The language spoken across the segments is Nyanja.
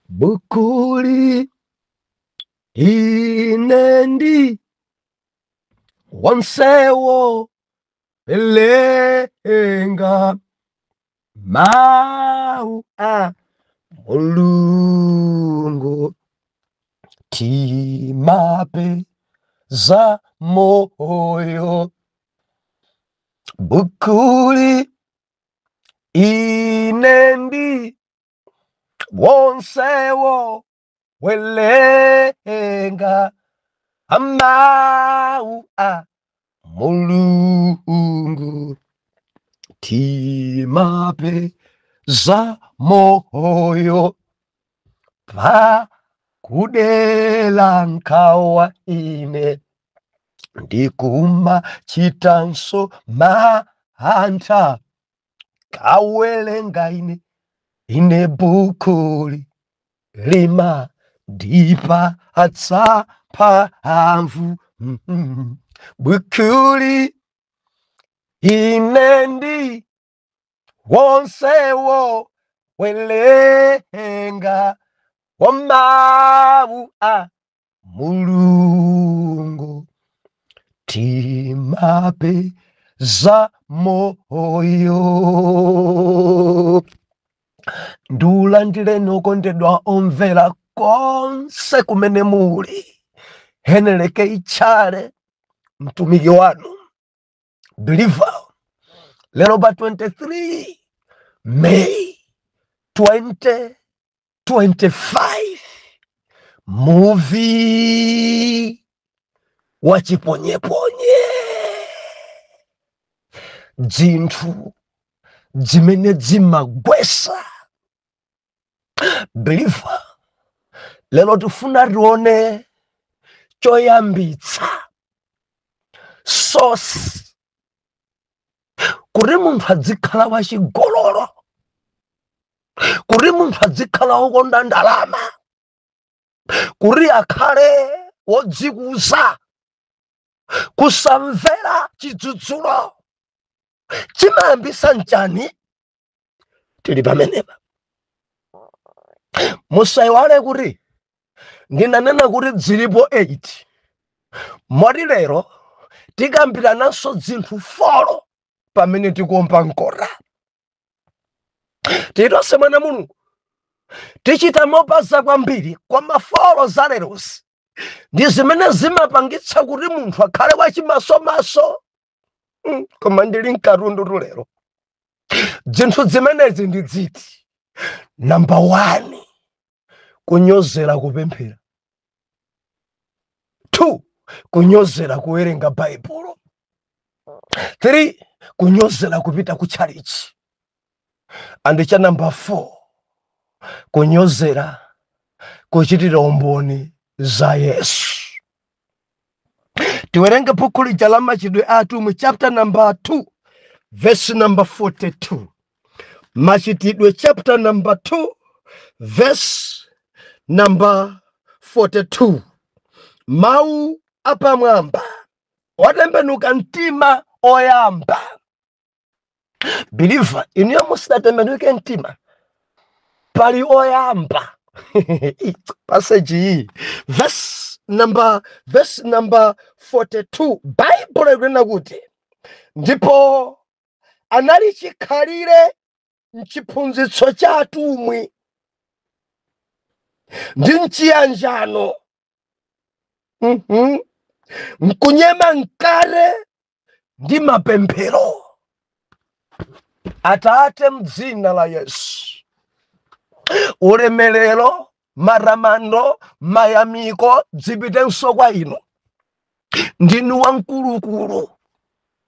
bukuli inendi wansewo belenga mau a mulungu timape za moyo bukuli inendi wonsewo welenga amau a mulungu timape za moyo pa kudela nkawa ine ndikuma chitanso mahanta kawelenga ine bukuli lima dipa atsapa amvu bukuli inendi wonsewo welenga wamawu a mulungu timape za moyo ndulandile nokondedwa omvera konse kumene muli heneleke ichale mtumiki wanu believer lero ba 23 May 2025 movie wachiponyeponye dzinthu dzimene dzimagwesa believer lero tifuna tione choyambitsa source kuti munthu adzikhala wachigololo kuti munthu adzikhala wokonda ndalama kuti akhale wodzikuza kusamvera chidzudzulo chimayambisa njani tili pamenepa musayiwale kuti ndinanena kuti dzilipo 8 moti lero tikambirananso dzinthu 4 pamene tikuomba nkora titonse mwana mulungu tichita mopaza kwambiri kwa mafolo za lerosi ndi zimene zimapangitsa kuti munthu akhale wachimasomaso koma ndili mkatundu lero dzinthu zimenezi ndi dziti number 1 kunyozera kupemphera 2 kunyozera kuwerenga baibulo 3 kunyozera kupita ku chalichi and cha number 4 kunyozera kuchitira umboni za Yesu. Tiwerenge buku lija la Machitidwe a Atumwi chapter number 2 verse number 42. Machitidwe chapter number 2 verse number 42. Mau apamwamba watembenuka mtima oyamba. Believer, iniyo musitatembenuke mtima pali oyamba. Passage hii verse number 42 Bible ikunena kuti ndipo anali chikhalire mchiphunzitso cha atumwi ndi mchiyanjano mkunyema nkare ndi mapemphero. Atate mdzina la Yesu ulemelero maramando mayamiko dzipitenso kwa inu. Ndinu wamkulukulu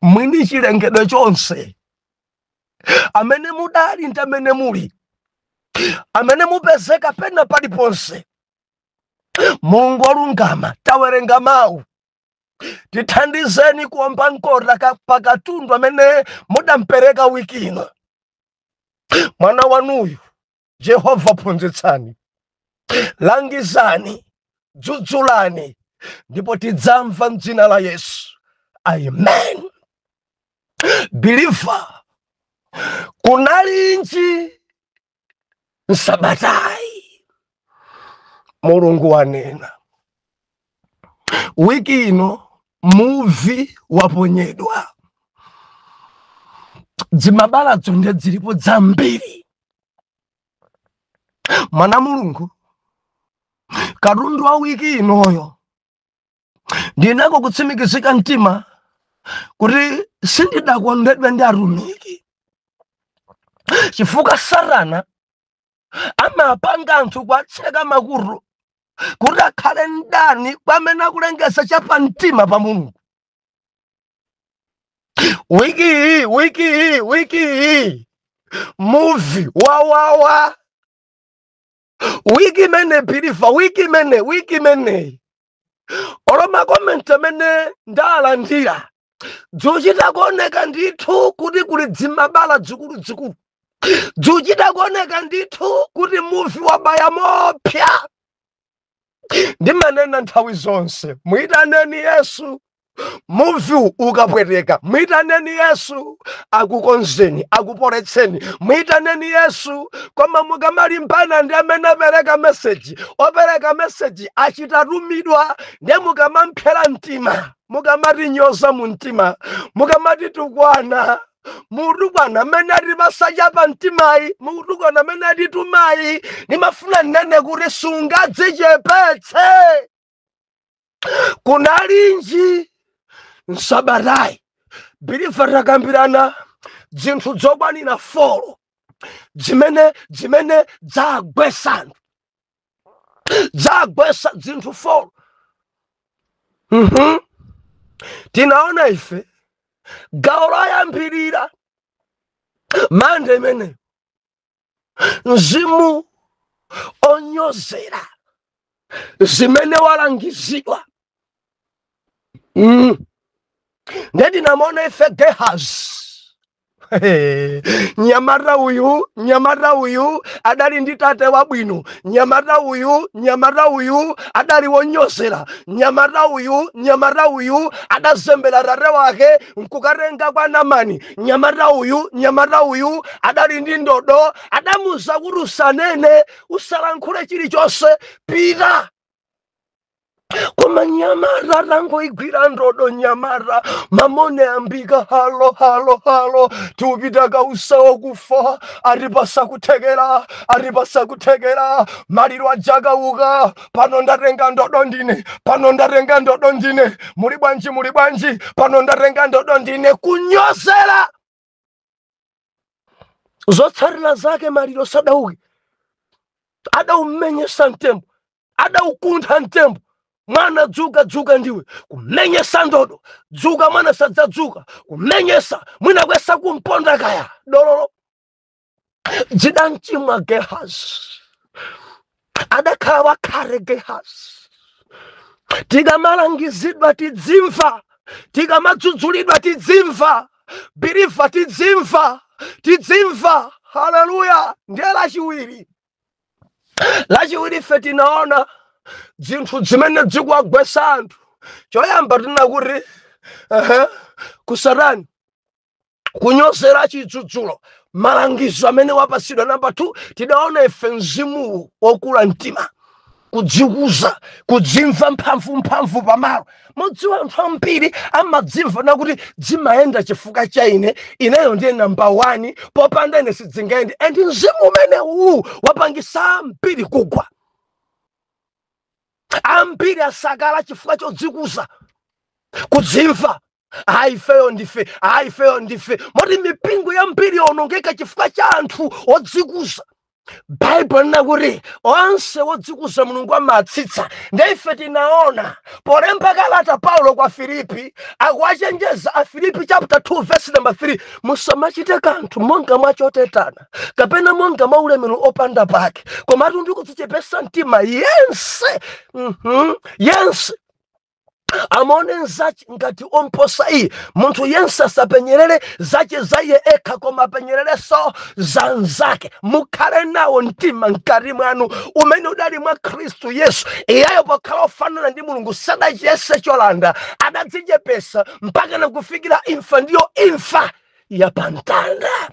mwini chilengedwe chonse amene mudali ndi amene muli amene mupezeka pena paliponse. Mulungu olungama tawerenga mawu tithandizeni kuomba nkora pakatundu amene mudampereka wiki ino. Mwana wanuyu Jehova phunzitsani, langizani, dzudzulani, ndipo tidzamva mdzina la Yesu. Amen. Believer, kunalinji msabatai Mulungu wanena wiki ino muvi waponyedwa. Dzimabala dzonde dzilipo dzambiri. Mwana Mulungu, katundu wa wiki inoyo ndinako kutsimikizika mtima kuti sindidakondedwe ndi atumiki, chifukwa Satana amapanga anthu kwatseka makuru kuti akhale ndani pamene akulengeza chapa mtima pa Mulungu. Wiki hii muvi wawawa. Wiki mene pirifa, wiki mene oloma komenta mene ndalandira dzuchita kuoneka ndithu kuti kuli dzimabala dzikulu. Dzuchita kuoneka ndithu kuti muvi wabaya mopya. Ndimanena nthawi zonse, muyitaneni Yesu. Muvi ukapweteka, muyitaneni Yesu akukonzeni, akuporetseni. Muyitaneni Yesu, koma mukamalimbana ndi amene apereka message. Opereka message achitatumidwa ndi mukamamphera mtima, mukamatinyoza mu mtima, mukamatitukwana. Mutukwana amene atipasachapa mtimayi, mutukwana amene atitumayi. Nimafuna nene kuti sungadzichepetse. Kunalinji Nsabatayi bilifa takambirana zinthu zokwanira 4 zimene zagwesa zinthu 4. Tinaona ife gawo loyambirira mande imene mzimu onyozera zimene walangizidwa. Ndedi namona ife Gehazi. Nyamata uyu adali ndi tate wabwino. Nyamata uyu adali wonyozera. Nyamata uyu adazembera tate wake nkukatenga kwa Namani. Nyamata uyu adali ndi ndodo. Adamuza kuti usanene, usalankhule chilichonse, pita. Koma nyamara rango igwira ndodo. Nyamara mamone ambika halo tupitaka usawo kufa aripasa kutegera maliro ajaga uga pano ndatenga ndodo ndine muli bwanji pano ndatenga ndodo ndine kunyozera zotsarira zake. Maliro sadauki adaumenyesa mtembo, adaukuntha mtembo. Mwana dzuka ndiwe kumenyesa ndodo. Dzuka mwana sadzadzuka kumenyesa mwina kwesa kumponda kaya dololo. Jidanchimwa Gehazi adakhala wakhale Gehazi. Tikamalangizidwa tidzimva, tikamadzudzulidwa tidzimva, bilifa tidzimva. Haleluya. Ndiye lachiwiri fe tinaona zinthu zimene zikuwagwesa anthu. Choyamba tinakuti kusarani kunyozera chidzudzulo, malangizo amene wapasidwa. Namba 2 tidaona ife mzimu wokula mtima, kudzikuza, kudzimva mphamvu pamalo. Mudziwa anthu ambiri amadzimva nakuti dzimayenda chifukwa cha ineyo ndiye namba 1 popanda ine sidzingaende. And mzimu umene wapangisa ambiri kugwa. Ambiri asakala chifukwa chodzikuza, kudzimva. Ifeyo ndife. Moti mipingo ya mbiri yonongeka chifukwa cha anthu odzikuza. Bible nakuti onse wodzikuza Mulungu amatsitsa. Ndife tinaona polemba kalata Paulo kwa Filipi akuwachenjeza Afilipi chapter 2 verse number 3, musamachite kanthu monga mwachotetana kapena monga maulemero opanda pake, komatu ndikudzichepesa mtima yense. Yense amone nzachi ngati omposa iyi. Munthu yense asapenyerere zache zaye eka, koma apenyerere so za nzake. Mukhale nawo mtima mkati mwanu umene udali mwa Khristu Yesu. Iyeyo pokhala ofanana ndi Mulungu sadachiyese cholanda, adadzichepesa mpaka na kufikira imfa, ndiyo imfa ya pamtanda.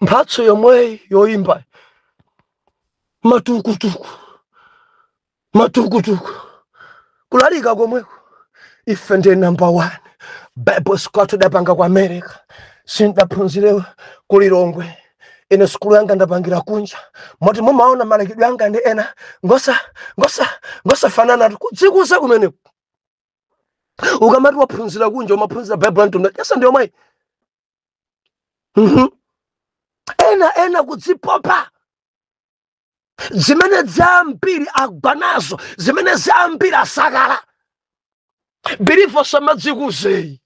Mphatso yomwe yoimba matukutuku kulalika komweko ife ndi number 1 Bible school tudapanga kwa America sindaphunzire kulilongwe ine skulu yanga ndapangira kunja moti mumaona malekidwe yanga ndi ena ngosa fanana kudzikuza kumene ukamati waphunzira kunja umaphunzira Bible ntunda yesa ndiyo mwayi ena kudzipopa zimene zambiri agwanazo zimene zambiri asakala bilifo samadzikuzeyi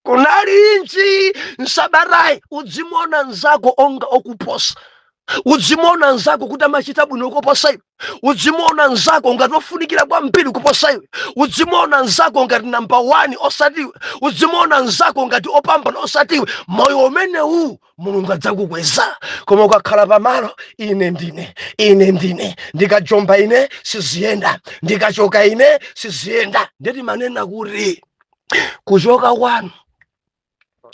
kunali inchi nsabarai udzimona nzako onga okuposa udzimona nzako kuti amachita bwino kuposa iwe udzimona nzako ngati ofunikira kwambiri kuposa iwe udzimona nzako ngati number 1 osatiwe udzimona nzako ngati opambana osatiwe moyo umenewu Mulungu adzakukweza koma ukakhala pamalo ine ndine ndikajomba ine siziyenda ndikachoka ine siziyenda ndeti manena kuti kuchoka kwanu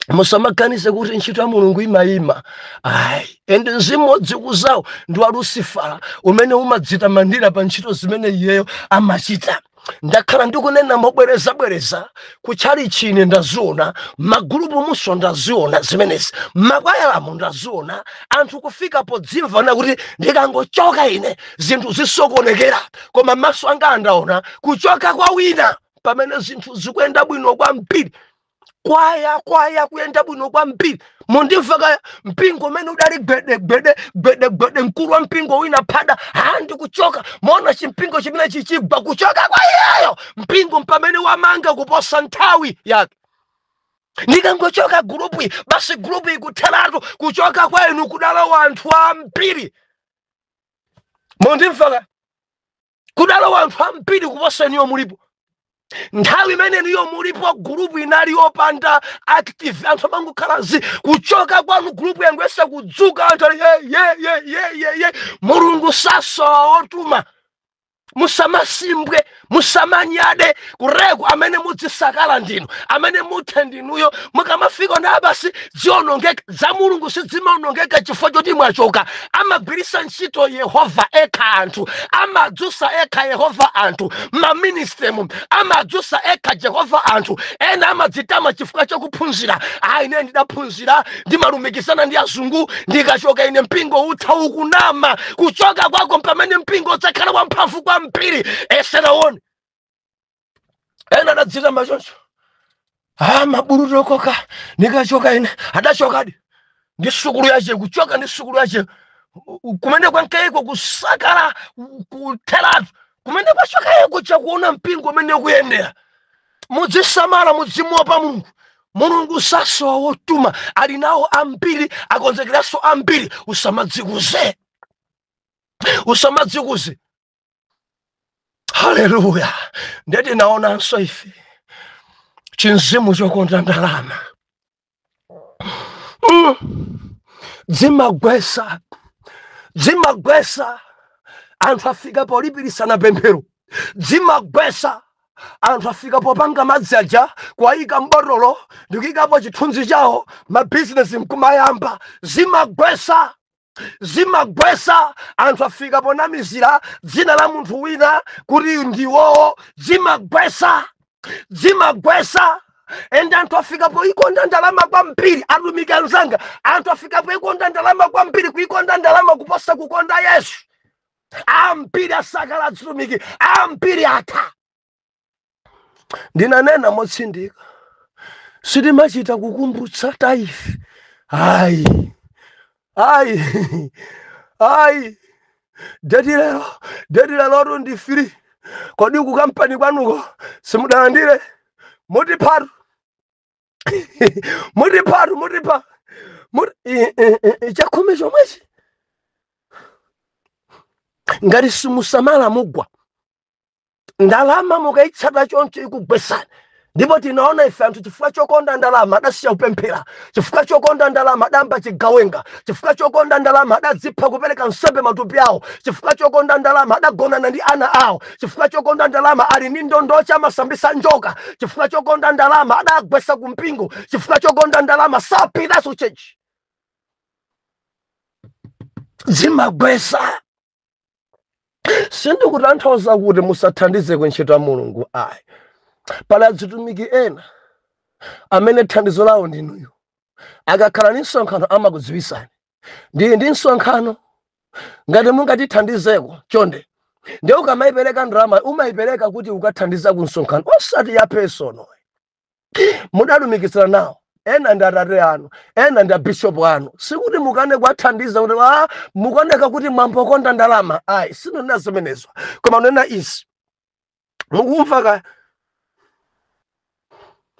musamaganize kuti ntchito ya Mulungu imayima ayi ende mzimu wodzikuzawo ndi wa Lucifera umene umadzitamandira pa ntchito zimene iyeyo amachita ndakhala ndikunena mobwereza kuchali chine ndaziona magulupu muso ndaziona zimenezi makwayalamu ndaziona anthu kufika podzimva na kuti ndikangochoka ine zinthu zisokonekera koma maso anga andaona kuchoka kwa wina pamene zinthu zikuyenda bwino kwambiri kwaya kuyenda bwino kwambiri mundimva mpingo umene udali gwede mkulu wa mpingo wina phada handi kuchoka mona chimpingo chimene chichigwa kuchoka kwa iyeyo mpingo pamene wamanga kuposa nthawi yake ndikangochoka grupu basi grupu ikutheratu kuchoka kwa inu kudala wanthu ambiri mundimva kudala wanthu ambiri kuposa iniyo mulipo nthawi imene niyo mulipo grupu inali yopanda active anthu amangokhalazi kuchoka kwanu grupu yangu yesa kudzuka anthu ye Mulungu sasowa wotuma musamasimbwe musamanyade kureko amene mudzisakala ndinu amene muthe ndinuyo mukamafika na basi zionongeka za Mulungu sizimaonongeka chifukwa choti mwachoka amagwirisa ntchito Yehova eka anthu amadzusa eka Yehova anthu maministemu amadzusa eka Jehova anthu ena amadzitama chifukwa chokuphunzira ine ndidaphunzira ndimalumikizana ndi azungu ndikachoka ine mpingo utha ukunama kuchoka kwako pamene mpingo udzakhala wamphamvu kwambiri eseraone ena adadzita machoncho mabulutu okoka ndikachoka ine adachokadi ndi sukulu yache kuchoka ndi sukulu yache kumene kwankayiko kusakala kutheratu kumene kwachokayiko chakuona mpingo umene kuyendera mudzisamala mudzimopa Mulungu sasowa wotuma ali nawo ambiri akonzekeranso ambiri usamadzikuze haleluya ndeti naonanso ife chinzimu chokonda ndalama dzimagwesa anthu afika polipirisana pemphero dzimagwesa anthu afika popanga madzi aja kuwayika mbotolo ndikuyikapo chithunzi chawo mabizinesi mkumayamba zimagwesa anthu afika ponamizira dzina la munthu wina kuti ndiwowo zimagwesa ende anthu afika poikonda ndalama kwambiri atumiki anzanga anthu afika poikonda ndalama kwambiri kuikonda ndalama kuposa kukonda Yesu ambiri asakala atumiki ambiri atha ndinanena motsindika sitimachita kukumbutsa taifi ayi deti lero ndi free kodi ku kampani kwanuko simudalandire mutipatu chakhumi chomwechi ngati simusamala mugwa ndalama mukaitsata choncho ikugwesani ndipo tinaona ife anthu chifukwa chokonda ndalama adasiya kupemphera chifukwa chokonda ndalama adamba chigawenga chifukwa chokonda ndalama adadzipha kupereka nsembe matupi awo chifukwa chokonda ndalama adagonana ndi ana awo chifukwa chokonda ndalama ali ndi ndondocha amasambisa njoka chifukwa chokonda ndalama adagwesa kumpingo chifukwa chokonda ndalama sapitaso chechi zimagwesa sindikutanthauza kuti musathandize ntchito ya Mulungu ayi. Pali atumiki ena amene thandizo lawo ndinuyo. Akakhala ndi msonkhano amakudziwisani. Ndi msonkhano ngati mungatithandizeko chonde. Ndiye ukamayipereka ndalama umayipereka kuti ukathandiza ku msonkhano osati ya personal. Mudalumikitsana nawo. Ena ndi atate anu, ena ndi bishop anu. Sikuti mukane kwathandiza kuti mukoneka kuti mwampokonda ndalama. Ayi, sinonena zimenezo. Koma nena isi. Mukumva ka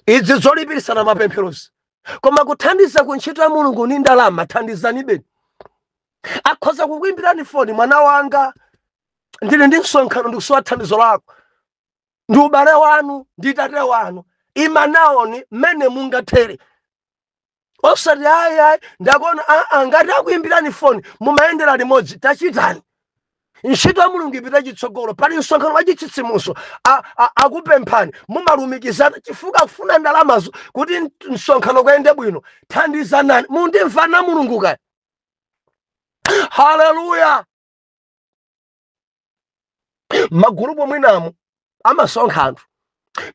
idzi zolipirisana mapempherosi. Koma kuthandiza ku ntchito ya Mulungu ni ndalama, thandizani beni. Akhoza kukuimbirani foni, mwana wanga ndili ndi msonkhano ndikusowa thandizo lako. Ndi ubale wanu, ndi tate wanu. Imanaoni mene mungathere. Osati ayi ndakona ngati akuimbirani foni mumayendera limodzi tachitani. Ntchito ya Mulungu ipita chitsogolo. Pali msonkhano wa chitsimuso akupemphani mumalumikizana chifukwa kufuna ndalamazo kuti msonkhano kuyende bwino. Thandizanani. Mundimvana Mulungu kaya. Haleluya. Magulupu mwinamu amasonkha anthu.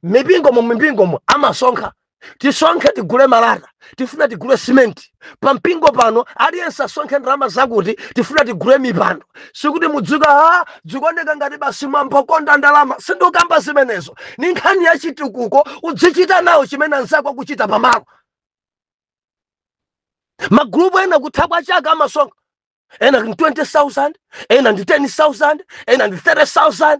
Mipingomo amasonkha. Tisonkhe tigule malata, tifuna tigule simenti. Pa mpingo pano aliyense asonkhe ndalama zakuti tifuna tigule mipando. Sikuti mudzika dzikoneka ngati basi mwampokonda ndalama. Sindikamba zimenezo. Ni nkhani ya chitukuko udzichita nawo chimene anzako akuchita pamalo. Magulupu ena kuthapwa chaka amasonkha. Ena ndi 20,000, ena ndi 10,000, ena ndi 30,000.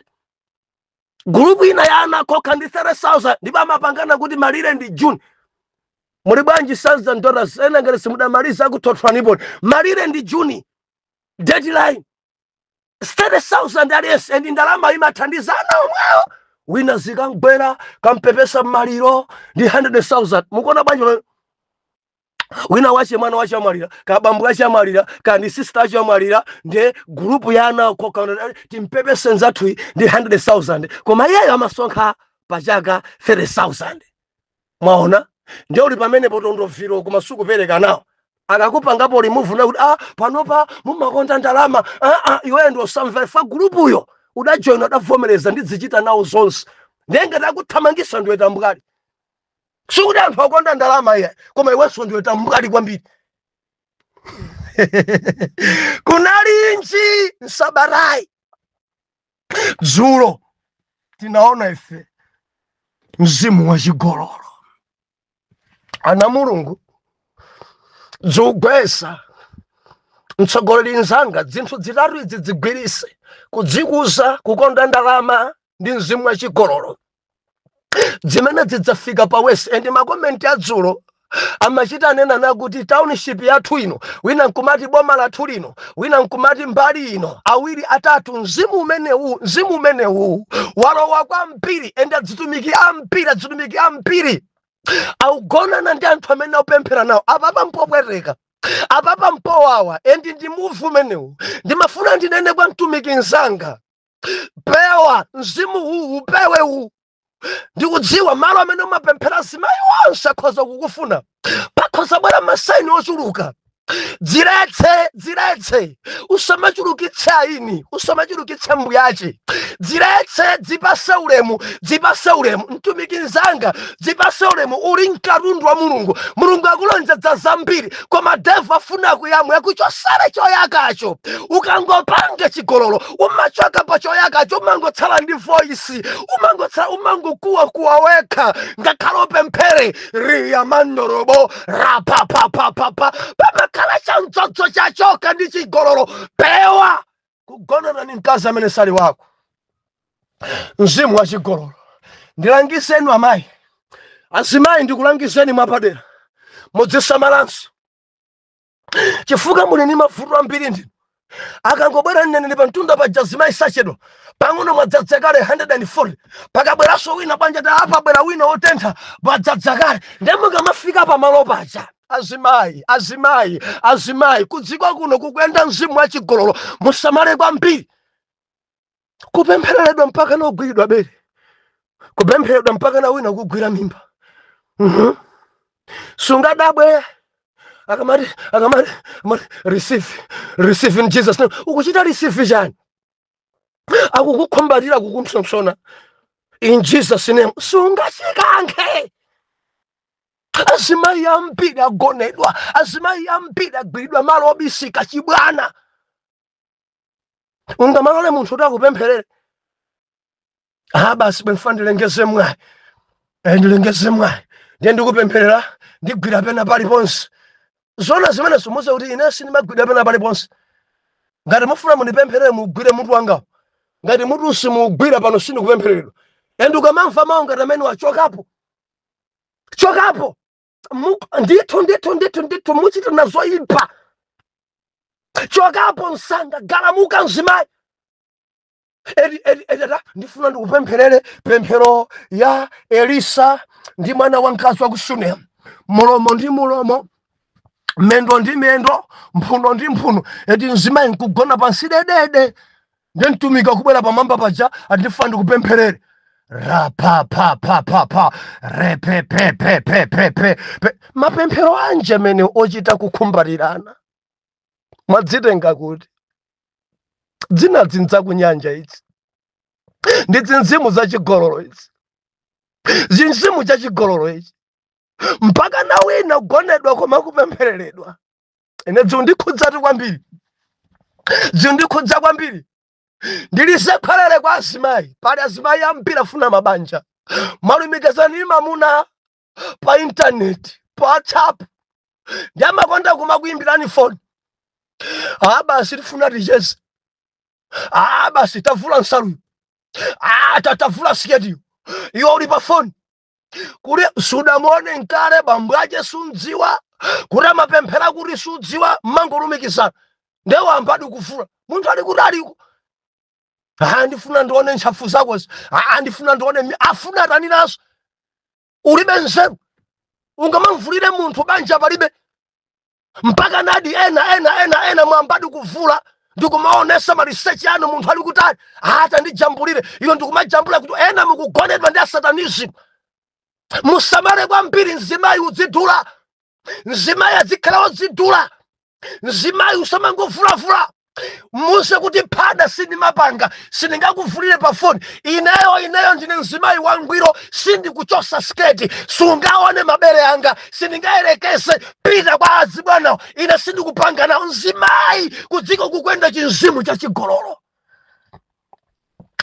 Grupu ina ya ana koka ndi 30,000 ndipo amapangana kuti malire ndi June. Muli bwanji $1,000 ena ngati simudamaliza akuthotwanipo. Malire ndi June. Deadline. 30,000 aliyense ndi ndalama imathandizana omwewo. Wina zikangwera kampepesa maliro ndi 100,000. Mukona bwanji wina wache mwana wache amalira, ka bambu wache amalira, ka ndi sister wache amalira, ndi grupu yana koka timpepese nzathu ndi 100,000. Koma iyeyo amasonkha pachaka 30,000. Mwaona? Ndiye uli pamene potondoviro kumasuku pereka nawo. Akakupangapo remove na kuti panopa mumakonda ndalama. Iweyo ndi osamva fa grupuyo. Udajoina udavomereza ndi zichita nawo zonse. Ndenge takuthamangisa ndiwe tambukali. Sikuti anthu akonda ndalama iye, koma iwenso ndiwe tambukali kwambiri. Kunali nchi Nsabarai. Dzulo tinaona ife mzimu wa chigololo. Ana Mulungu dzogwesa mtsogoleri nzanga zinthu zitatu idzi dzigwirise: kudzikuza, kukonda ndalama ndi mzimu wa chigololo. Zimene zidzafika pa wese and makomenti adzulo amachita nena nakuti township yathu ino, wina nkumati boma lathu lino, wina nkumati mbali ino, awiri atatu mzimu umenewu walowa kwambiri ende adzitumiki ambiri augonana ndi anthu amene upemphera nawo. Apapa mpopweteka, apapa mpowawa, endi ndi muvu umenewu ndimafuna ndinene kwa mtumiki nzanga: pewa mzimu huu, upewe huu. Ndikudziwa malo amene umapemphera zimayi wonse akhoza kukufuna. Pakhoza bwera masaini ochuluka. Dziretse usamachulukitsa ini, usamachulukitsa mbuyachi. Dziretse dzipase ulemu. Mtumiki nzanga dzipase ulemu. Uli mkatundu wa Mulungu akulonjeza zambiri, koma devil afuna kuyamwe akuchosere choyakacho. Ukangopanga chigololo umachoka pa choyakacho, umangotsala ndi voice, umangokuwa wekha ngakhale upemphere riyamandorobo rapapapapapa pamakhala chantsotso chachoka ndi chigololo. Pewa kugonana ni mkazi amene sali wako. Mzimu wa chigololo. Ndilangiseni amayi, azimayi ndikulangizeni mwapadera, mudzisamalanso chifukwa muli ni mavuto ambiri ndinu. Akangobwera nene pa mtunda pa jazimayi sachedwa pang'ono mwadzadzakale 140. Pakabweranso wina bwanja ta apa bwera wina otentha mwadzadzakale. Ndemuka mafika pa malo paja. Azimayi kudziko kuno kukuyenda mzimu wa chigololo, musamale kwambiri. Kupemphereredwa mpaka na ugwiridwa bere, kupemphereredwa mpaka na wina kugwira mimba. Sungadabwe akamati receive in Jesus name. Ukuchita receive jani? akukukhombalira kukumsonsona in Jesus name. Sungasikanke azimai ambiri agonedwa, azimai ambiri agwiridwa malo obisika chibwana. Ungamalole munthu utakupempherere basi bwemfandilengeze mwayi ndilengeze mwayi ndiye ndikupempherera ndigwira pena paliponse. Zona zimene somuze kuti ine sindimagwira pena paliponse. Ngati mufuna mundipempherere mugwire mutu wangawo, ngati mutu simugwira pano sindikupemphereredwa. Ende ukamamva mawu ngati amene wachokapo chokapo ndithu muchita nazoyipa. Chokapo msanga galamuka mzimayi. Ndifuna ndikupempherere pemphero ya Elisa ndi mwana wamkazi wa ku Sunemu. Mulomo ndi mulomo, mendo ndi mendo, mphuno ndi mphuno. Mzimayi nkugona pansi dedede. Ndiye mtumiki kubwera pamwamba paja ndifuna ndikupempherere. Ra re mapemphero anje amene ochita kukhumbalirana. Mwadzitenga kuti dzina dzinza kunyanja idzi ndi zinzimu zachigololo idzi, zinzimu zachigololo idzi, mpaka na wina kugonedwa koma kupemphereredwa. Ine zindikhudzatu kwambiri, zindikhudza kwambiri. Ndilisekhwelere kwa azimayi, pali azimayi ambiri afuna mabanja. Malumikizani mamuna pa internet, pa WhatsApp, ndi amakonda kumakuyimbirani phone. Basi tifuna ticheze. Basi tavula nsalu. Tatavula siketi. Iwo uli pa phone. Kuli sudamuone nkale bambwaje sundziwa. Kuli amapemphera kuti sudziwa mangolumikizana. Ndewo ambadi kuvula. Munthu ali kuti aliko. Ndifuna ndione ntchafu zakozi. Ndifuna ndione afuna tani naso. Ulibe nzeru. Ungamamvulire munthu banja palibe. Mpaka nadi ena mwambadi kuvula. Ndikumaonesa ma research yanu munthu ali kutali. Ndijambulire. Iyo ndikumajambula kuti ena mukugonedwa ndi satanism. Musamale kwambiri mzimayi udzidula. Mzimayi adzikhala odzidula. Mzimayi usamangovula. Muse kuti pada sindimapanga, sindingakuvulire pa phone. Ineyo ndine mzimayi wangwiro, sindikuchosa sketi, sungaone mabere anga, sindingayerekese pita kwa azibwana. Ine sindikupanga nawo mzimayi kudziko kukwenda chinzimu cha chigololo.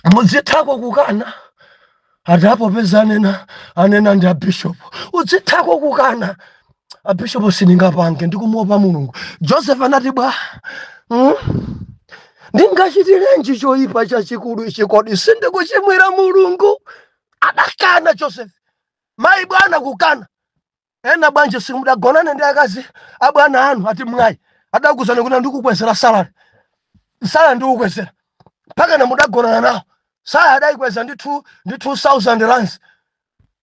Mudzithako kukana. Adapo peza anena ndi bishop. Udzithako kukana. Bishop sindingapange ndikumuopa Mulungu. Joseph anati bwa ndingachitirenji choyipa chachikulu ichi kodi sindikuchimwira Mulungu. Adakana Joseph. Mayi bwana kukana. Ena bwanje simudagonane ndi akazi abwana anu ati mwayi. Adakuzana kuti ndikukwezera salary. Salary ndikukwezera. Paka na mudagonana nawo. Salary adayikweza ndi 2000 rands.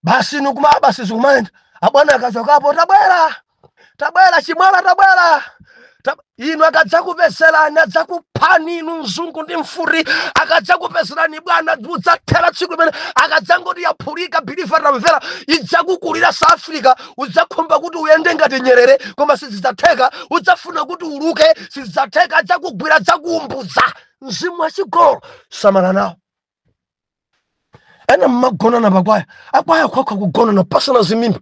Basi nukuma basi zikumayenda. Abwana akazokapo tabwera chimwala tabwera. Inu akadzakupezerani adzakuphani inu mzungu ndi mfuri. Akadzakupezerani bwana udzathera tsiku limene akadzangoti yaphulika bilifa tamvera idzakukulira South Africa. Udzakhumba kuti uyende ngati Nyerere koma sizidzatheka. Udzafuna kuti uluke sizidzatheka. Adzakugwira adzakuumbudza. Mzimu wa chigololo samala nawo. Ena mmagonana pakwaya. Akwaya kwakha kugonana pasana zimimba.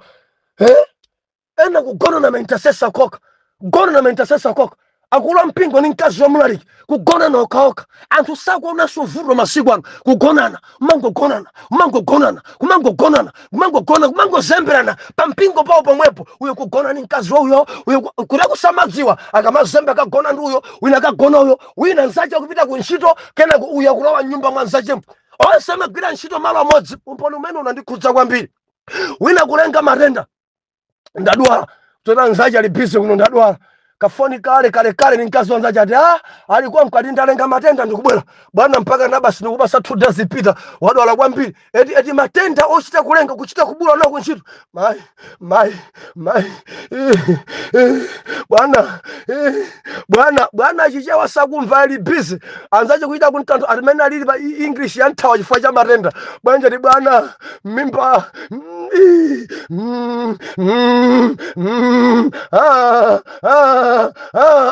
Ena kugonana ma intercessor koka. Kugonana ma intercessor koka. Akula mpingo ni mkazi wa Mlaliki. Kugonana okaoka. Anthu sakuona sovuro masiku ano. Kugonana. Kumangozemberana. Pampingo pawo pomwepo. Uyo kugona ni mkazi wa uyo. Kuda kusamadziwa. Akamazembe akagona ndi uyo. Wina akagona uyo. Wina nzache kupita kunchito. Kena uyo kulowa nyumba mwa nzache. Onse amagwira ntchito malo amodzi. Umponi umene unandikhudza kwambiri. Wina kulenga matenda. Ndadwala. Tona nzache ali busy kuno ndadwala. Kafoni kale ni mkazi wa nzache ati alikuwa mkati ndalenga matenda ndikubwera. Bwana mpaka nabasi ndikubasa 2 days ipita. Wadwala kwambiri. Eti matenda ochita kulenga kuchita kubula nawo kunchito. Bwana achichewa sakumva ali busy. Anzache kuita kuntanto alimene alili pa English yanthawa chifukwa cha matenda. Bwanja ndi bwana mimba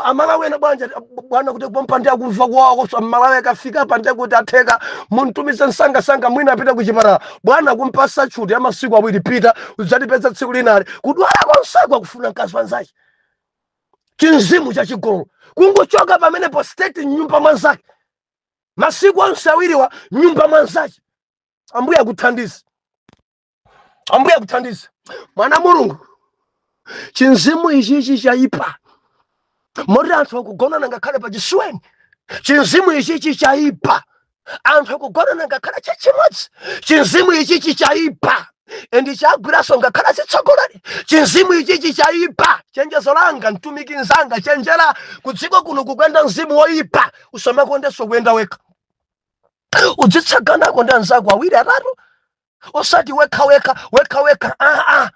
amalawi ena bwanja bwana kuti pompande akuva kwawo so amalawi akafika pande kuti atheka muntumize nsanga mwina apita kuchipatala bwana kumpasa chuti amasiku awiri pita udzatipeza tsiku linali kudwala konseko akufuna mkazi wanzake chinzimu cha chigololo kungochoka pamene po state nyumba mwanzake masiku onse awiriwa nyumba mwanzake. Ambuye akuthandize, ambuye akuthandize mwana mulungu. Chinzimu ichi chaipa moti anthu akugonana ngakhale pa chisweni. Chinzimu ichi chaipa anthu akugonana ngakhale chachimodzi. Chinzimu ichi chaipa endi chagwiraso ngakhale chitsogolani. Chinzimu ichi chaipa. Chenjezo langa mtumiki nzanga chenjera kudziko kuno kukwenda mzimu woipa usamakondenso kuyenda wekha. Udzitsaganako ndi anzako awiri atatu osati wekha.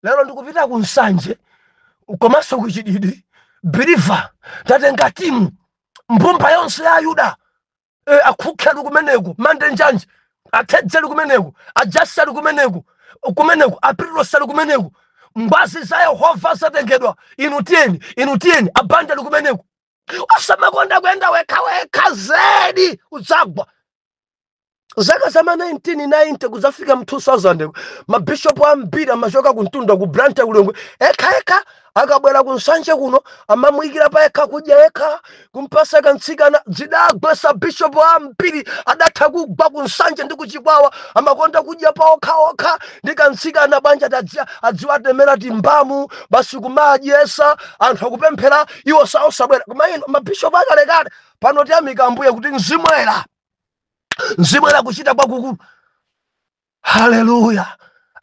Lero ndikupita kunsanje komanso kuchididi believer tatenga timu mbumba yonse ya Yuda akhukhelu kumeneku mande njanje athedzelu kumeneku ajaselu kumeneku apiroselu kumeneku mbazi za Yehova zatengedwa inu tieni abandelu kumeneku osamakonda kwenda wekha zedi udzagwa. Zaka zama 1990 kuzafika 2000 mabishopu ambiri amachoka kuntunda ku Branta kulengwe eka akabwera kunsanje kuno amamwikira pa eka kudya eka kumpasa kantsikana zidagwesa bishopu ambiri adatha kugwa kunsanje ndi kuchikwawa amakonda kudya pa okha ndi kantsikana banja adziwatemera timbamu basi kumadyesa anthu akupemphera iwo saosabwera kumayino mabishopu akalekale pano tiyamika Ambuye kuti mzimu era kuchita kwakukulu. Haleluya.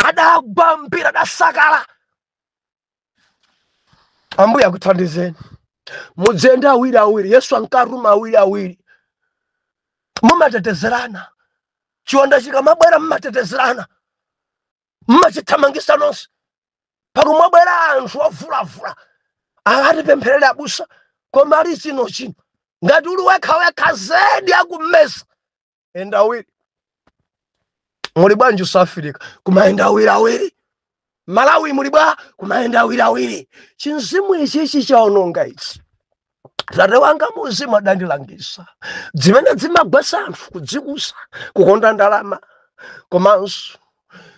Adagwa mpira adasakala. Ambuye akuthandizeni. Mudzenda awiri Yesu ankaruma awiri. Mumatetezerana. Chionda chikamabwera mumatetezerana. Mumachithamangisa nonse. Pakumabwera anthu ovulavula. Akatipempherere abusa koma ali chino ngati uli wekha zedi akumesa. Enda awiri muli bwanji South Africa kumaenda awiri Malawi muli bwa kumaenda awiri. Chinzimu ichi chaononga ichi tate wanga muzimu adandilangisa zimene zimagwesa anthu kudzikusa kukonda ndalama komanso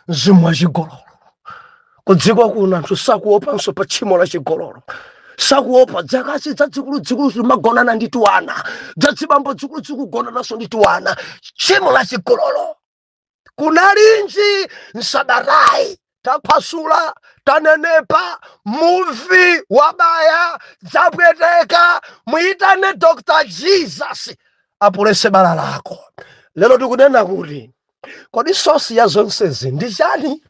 mzimu wa chigololo kudziko kuno anthu sakuopanso pa tchimo la chigololo. Sakuopa dzakasi dzadzikulu magonana ndi tiwana dzadzibambo dzikulu gonanaso ndi tiwana. Tchimo la chigololo kunalinji nsadarai taphasula tanenepa muvi wabaya dzapweteka muitane Dr. Jesus apulese bala lako. Lero tikunena kuti kodi sosi ya zonsezi ndi chani?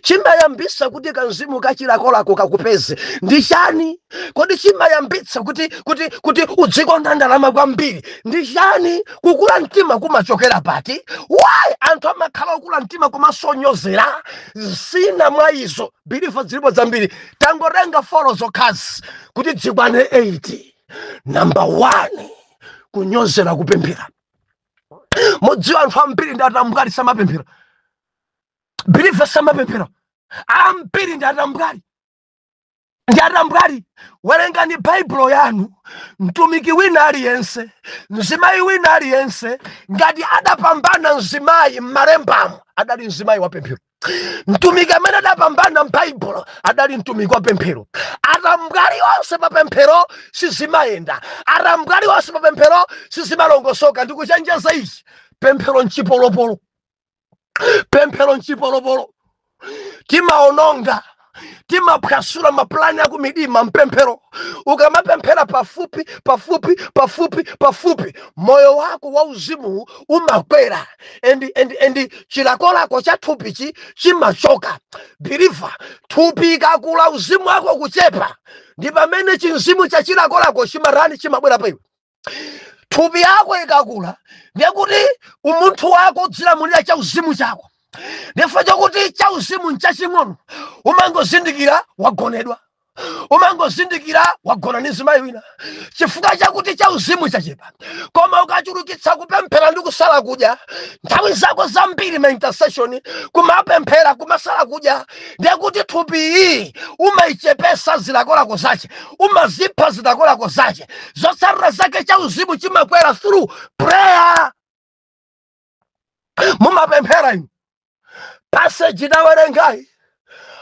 Chimayambisa kuti kanzimu kachilakolako kakupeze ndi chani? Kodi chimayambitsa kuti udzikonda ndalama kwambiri ndi chani? Kukula mtima kumachokera pati? Why anthu amakhala kukula mtima kumasonyozera? Zina mwa izo bilifa zilipo zambiri. Tangorenga folo zokhazi kuti dzikwane 8. Number 1 kunyozera kupemphera. Mudziwa anthu ambiri ndi atambwali samapemphera. Bilifa samapemphera ambiri ndi atambwali. Werengani Bible yanu. Mtumiki wina aliyense mzimayi wina aliyense ngati adapambana mzimayi m'malembamo adali mzimayi wa pemphero. Mtumiki amene adapambana m'Bible adali mtumiki wa pemphero. Atambwali onse pa pemphero sizimayenda. Atambwali onse pa pemphero sizimalongosoka. Ndikuchenjeza ichi pemphero nchipolopolo. Pemphero nchipolopolo. Timaononga timaphwasula maplani akumidima mpemphero. Ukamapemphera pafupi moyo wako wa uzimu umakwera endi chilakolako cha thupichi chimachoka. Believer, thupi ikakula uzimu wako kuchepa ndi pamene chinzimu cha chilakolako chimarani chimabwera pa iwe. Thupi yako ikakula ndikuti umunthu wako udzilamulira cha uzimu chako. Ndifa chakuti cha uzimu nchaching'ono umangozindikira wagonedwa umangozindikira wagona ndi zimayi wina chifukwa chakuti cha uzimu chachepa. Koma ukachulukitsa kupemphera ndi kusala kudya, nthawi zako zambiri ma intercession kumapemphera kumasala kudya, ndiye kuti thupi iyi umaichepesa zilakolako zache, umazipha zilakolako zache, zotsatira zake cha uzimu chimakwera through prayer. Mumapemphera inu passage inawerengai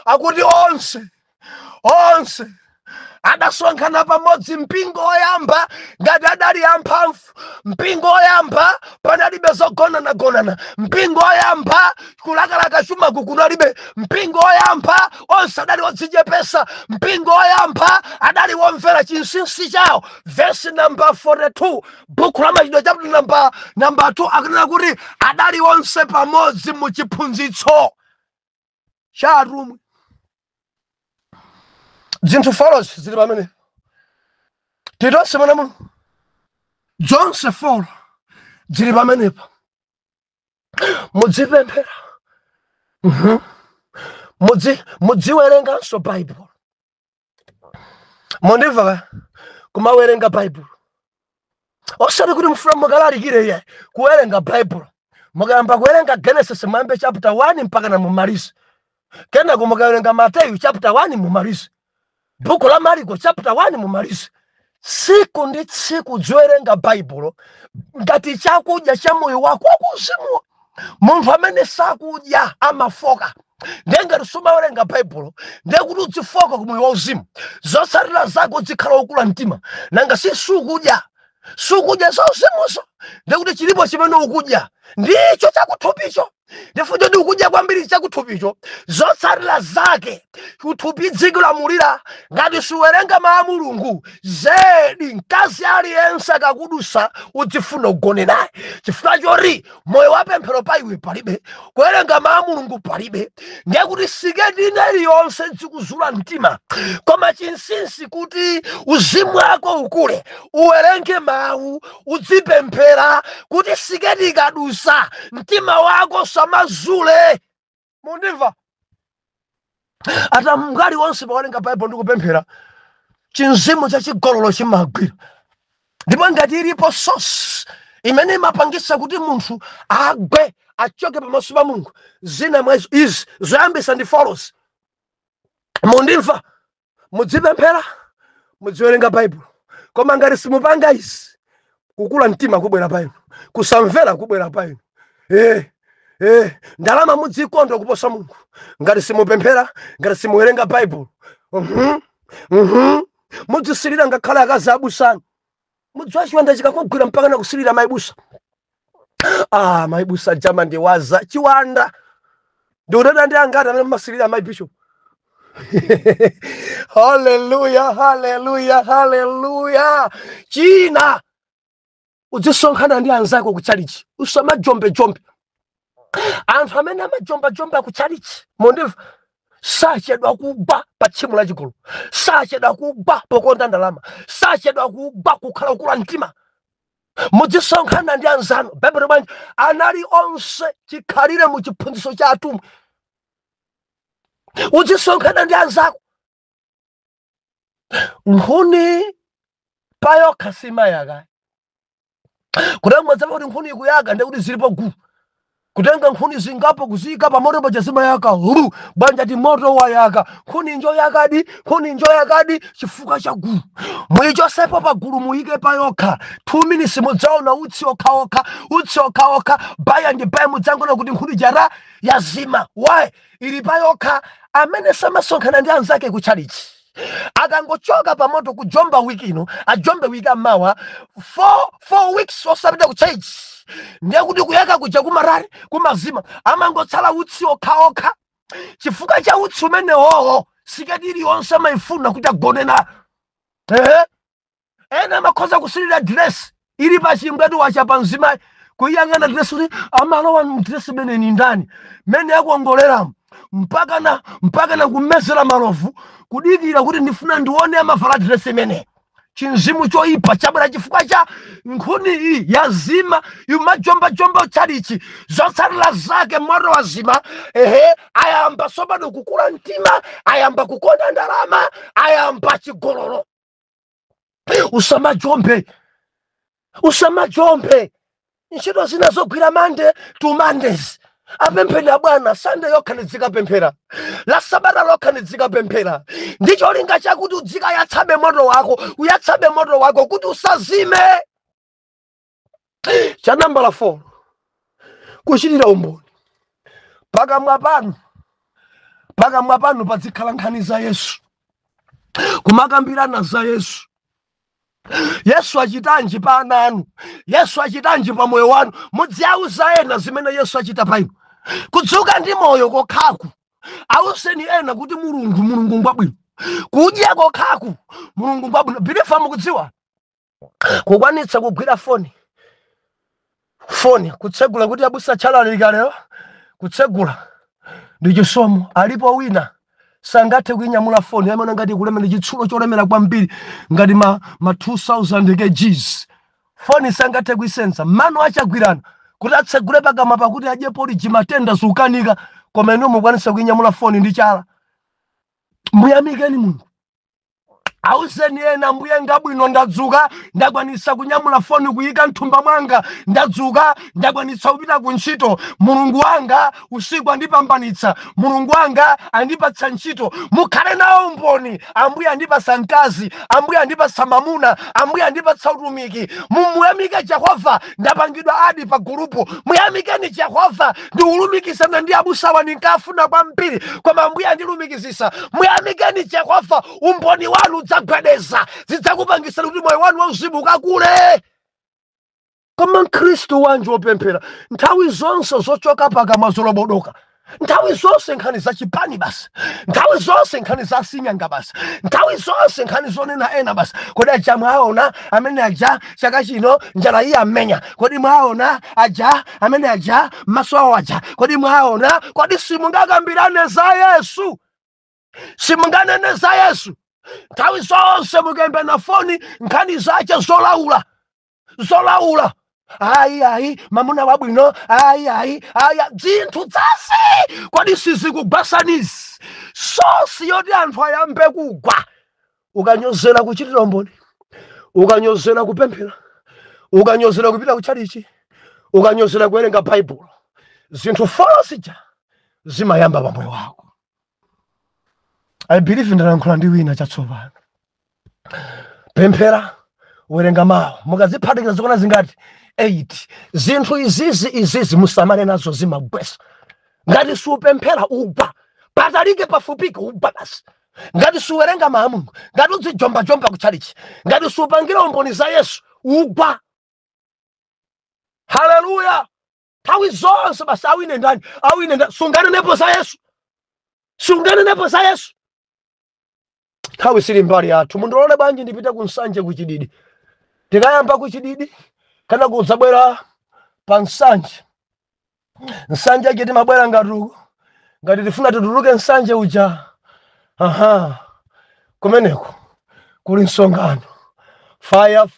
akuti onse adasonkhana pamodzi, mpingo oyamba ngati adali amphamvu, mpingo oyamba panalibe zogonana, mpingo oyamba kulakalaka chuma kunalibe, mpingo oyamba onse adali odzichepesa, mpingo oyamba adali womvera chinsinsi chawo. Verse number 42 buku la Machitidwe chapter number 2 akunena kuti adali onse pamodzi mu chiphunzitso cha atumwi. Zinthu follows zili pamene titonse mwana muno zonse follow zili pamenepa. Mudzipemphera, mudziwerenganso Bible. Mondimva kumawerenga Bible osati kuti mufuna mukalalikire iye kuwerenga Bible. Mukayamba kuwerenga Genesis mwambe chapter 1 mpaka na mumalize, kenako mukawerenga Mateyu chapter 1 mumalize, buku la Marko chapter 1 mumalize. Siku ndi tsiku dziwerenga Bible ngati chakudya cha moyo wako wakuzimu. Munthu amene sakudya amafoka. Ngati sumawerenga Bible ndiye kuti udzifoka ku moyo wauzimu, zotsatira zako zikhala okula mtima. Nanga si sukudya zauzimuzo, ndiye kuti chilipo chimene ukudya ndicho chakuthupicho. Ndifundo ndi ukudya kwambiri chakuthupicho, zotsatira zake kuthupi dziko lamulira. Ngati suwerenga mawu a Mulungu zedi mkazi aliyense akakudusa udzifuna ugone naye, chifukwa choti moyo wa pemphero pa iwe palibe, kuwerenga mawu a Mulungu palibe. Ndiye kuti siketi iliyonse dzikuzula mtima, koma chinsinsi kuti uzimu wako ukule, uwerenge mawu, udzipemphera kuti siketi ikadusa mtima wako samazule. Mundimva? Ata mngali wonse pawerenga Bible ndi kupemphera, chinzimu cha chigololo chimagwira. Ndipo ngati ilipo source imene imapangisa kuti munthu agwe achoke pamaso pa Mulungu, zina mwezo izi zoyambisa ndi follows. Mundimva? Mudzipemphera, mudziwerenga Bible. Koma ngati simupanga izi, kukula mtima kubwera pa inu, kusamvera kubwera pa inu. Ndalama mudzikonda kuposa Mulungu ngati simupemphera, ngati simuwerenga Bible. Mudzisilira ngakhale akazi abusani. Mudziwa chiwanda chikakugwira mpaka na kusilira maibusa. Maibusa jama ndiwaza chiwanda ndiudada ndi angati amene masilira maibishop. Hallelujah. China udzisonkhana ndi anzako ku chalichi, usamajombe. Anthu amene amajomba ku chalichi, mondimva, sachedwa kugwa pa tchimo la chigulu, sachedwa kugwa pokonda ndalama, sachedwa kugwa kukhala okula mtima. Mudzisonkhana ndi anzanu. Bible bwanji anali onse chikhalire mu chiphunzitso cha atumwi. Udzisonkhana ndi anzako. Nkhuni payokha simayaka. Kutenga mwadzapa kuti nkhuni ikuyaka ndi kuti zilipo gulu. Kutenga nkhuni zingapo kuzika pa moto paja zimayaka. Banja ti moto wayaka. Nkhuni njo yakadi chifukwa cha gulu. Muyichosepo pa gulu muyike payokha. 2 minutes mudzaona utsi okha. Baya ndi baya mudzangona kuti nkhuni jara yazima. Why? Ili payokha. Amene samasonkhana ndi anzake ku chalichi, akangochoka pa moto kujomba wiki ino, ajombe wiki amawa, 4 weeks osapita ku church. Ndiye kuti kuyaka kuja kumarari kumazima, amangotsala utsi okha. Chifukwa cha utsi umene hoho siketi iliyonse maifuna kuti agonena. Ena makhoza kusilira dress ili pa chingwetu wachapa mzimayi, kuyang'ana dress kuti amalowa dress mene ni ndani, mene yakuongoleramu mpaka na kumezera malovu kudikira kuti ndifuna ndione amavala dress mene. chinzimu choipa chabwera chifukwa cha nkhuni iyi yazima yumajomba chalichi zotsatira zake moto wazima. Ayamba sobano kukula mtima, ayamba kukonda ndalama, ayamba chigololo. Usamajombe ntchito zinazogwira Monday to Mondays. Apemphera bwana, Sunday yokha nizika pemphera, la Sabata lokha nizika pemphera. Ndicho linga chakuti udzika yatsabe moto wako, uyatsabe moto wako kuti usazime. Cha namba 4, kuchitira umboni. Pakamwa panu pazikhala nkhani za Yesu, kumakambirana za Yesu. Yesu achitanji pa ana anu, Yesu achitanji pa moyo wanu, mudziauza ena zimene Yesu achita pa inu. Kudzuka ndi moyo kokhaku auseni ena kuti mulungu ngwabwino, kudya kokhaku mulungu ngwabwino. Bilifa mukudziwa kukwanitsa kugwira foni kutsegula kuti abusa chala likalero kutsegula ndi chisomo. Alipo wina sangathe kuinyamula foni amene ngati kulemera chitsulo cholemera kwambiri ngati ma 2000 kgs. Foni sangathe kuisenza, mano achagwirana kuti atsegule pakamwa pakuti adyepo liji matenda sukanika, koma inu mukwanisa kuinyamula foni ndi chala. Muyamikeni Mulungu. Auseni ena mbuye ngabwino ndadzuka ndakwanisa kunyamula foni kuyika mthumba mwanga, ndadzuka ndakwanisa kupita ku ntchito. Mulungu wanga usiku andipambanitsa, Mulungu wanga andipatsa ntchito. Mukhale nawo umboni. Ambuye andipatsa mkazi, Ambuye andipatsa mamuna, Ambuye andipatsa utumiki. Muyamike Jehova. Ndapangidwa adi pa gurupu, muyamikeni Jehova. Ndiulumikisana ndi abusa wanu nkafuna kwambiri, koma Ambuye andilumikizisa. Muyamikeni Jehova. Umboni wanu dzagwedeza, zidzakupangisa kuti moyo wanu wauzimu ukakule. Koma Mkhristu wanje wopemphera nthawi zonse zochoka pakamwa zolobodoka, nthawi zonse nkhani za chipani basi, nthawi zonse nkhani za sinyanga basi, nthawi zonse nkhani zonena ena basi. Kodi aja mwaona amene aja chaka chino njala iya mmenya? Kodi mwaona aja amene aja maso awo aja? Kodi mwaona? Kodi simungakambirane za Yesu? Simunganene za Yesu? Nthawi zonse mukembe na foni nkhani zache zolaula. Ayi mamuna wabwino, ayi zinthu dzase. Kodi sizikugwasanisi sosi yoti anthu ayambe kugwa? Ukanyozera kuchitira umboni, ukanyozera kupemphera, ukanyozera kupita kuchalichi, ukanyozera kuwerenga Baibulo, zinthu fosija zimayamba pa moyo wako. I believe ndalankhula ndi wina chatsopano. Pemphera, werenga mawu, mukaziphatikiza zokona zingati 8. Zinthu izizi musamale nazo zimagwesa. Ngati supemphera ugwa, patalike pafupike ugwa basi. Ngati suwerenga mawu a Mulungu, ngati udzijomba kuchalichi, ngati supangira umboni za Yesu ugwa. Haleluya. Nthawi zonse basi awine ndani? Sunganenepo za Yesu, sunganenepo za Yesu. Nthawi sili mbali yathu. Mundilole bwanji ndipite ku nsanje kuchididi. Tikayamba kuchididi kana kudzabwera pa nsanje. Nsanje chiti mabwera ngati tifuna tutuluke nsanje uja. Kumeneko kuli msonkhano. Fire.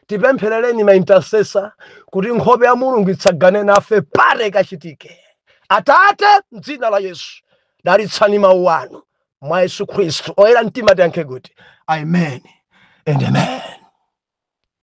Tipempherereni ma intercessor kuti nkhope ya Mulungu itsagane nafe pare kachitike. Atate m'dzina la Yesu dalitsani mawu anu mwa Yesu Khristu oyera mtima tiyankhe kuti amen and amen.